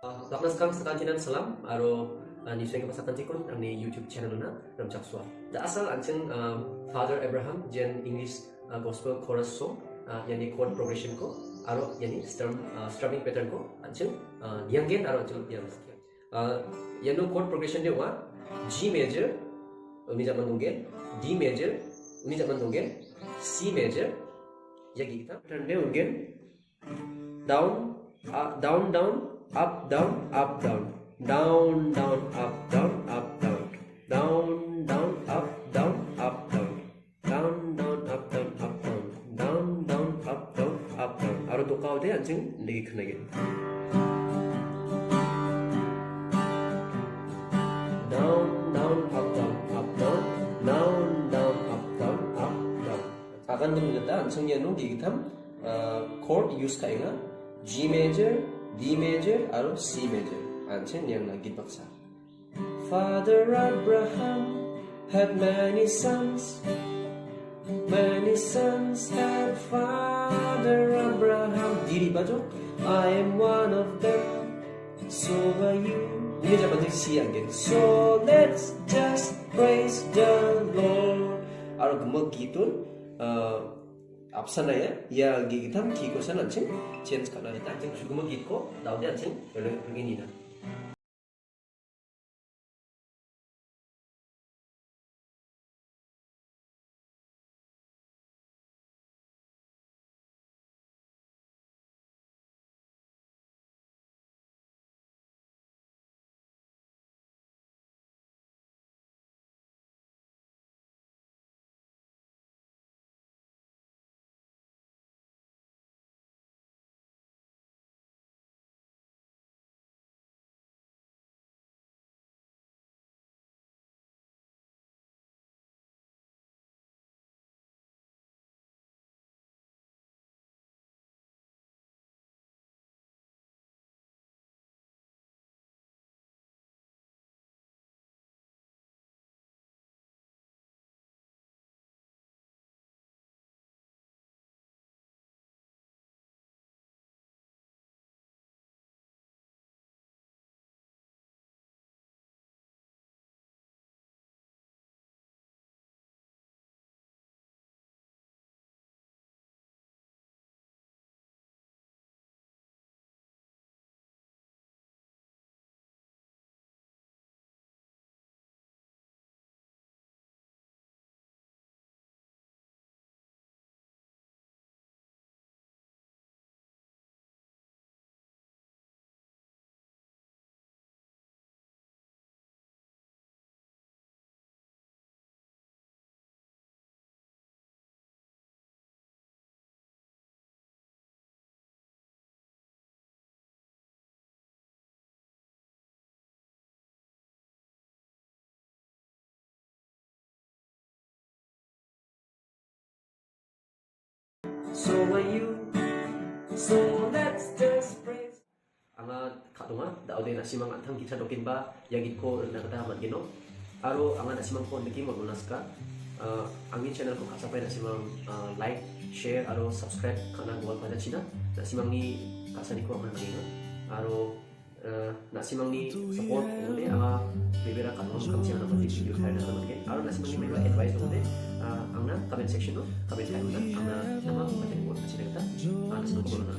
Laknas kang sakantinan salam aro ni sengke pasakantikon ang ni YouTube channel na ramchakswa. Da asal anceng Father Abraham jen English gospel chorus song yani chord progression ko aro yani strumming pattern ko anceng dianggen aro anceng piano sekian. Yano chord progression dia wa G major uni zaman donggen, D major uni zaman donggen, C major yagi kita pattern dia ungen down down down up down up down down down up down up down down down up down up down down down up down up down down down up down up down aro dokao de anjing lagi khnage down down up down up down down down up down up down akan menunda anjing yanu gigitam chord use kainga G major D major aro C major ancen yang lagi baksa. Father Abraham had many sons had Father Abraham. Diri bajo I am one of them, so are you. Ini jaman C again. So let's just praise the Lord. Aro gemuk gitu. 앞산에 야 기기탐 기고선 안칭 체인스 카나이다 안칭 죽음을 기고 나오지 안칭 연락 불긴이나 So are you. So let's just praise. Anga kadunga daude nasimang antang kita dokin ba yagit ko na katahaman gino. Aro anga nasimang ko niki magunaska. Angin channel ko kasapay nasimang like, share aro subscribe kana buat pada Cina. Nasimang ni kasani ko ang nangina. Aro nasimang ni support ngode anga bibira kanong kamsiang na pati video kaya na naman kay. Aro nasimang ni may advice ngode ang na comment section no comment tayo na ang na nama patin ko kasi kita nasimang ko na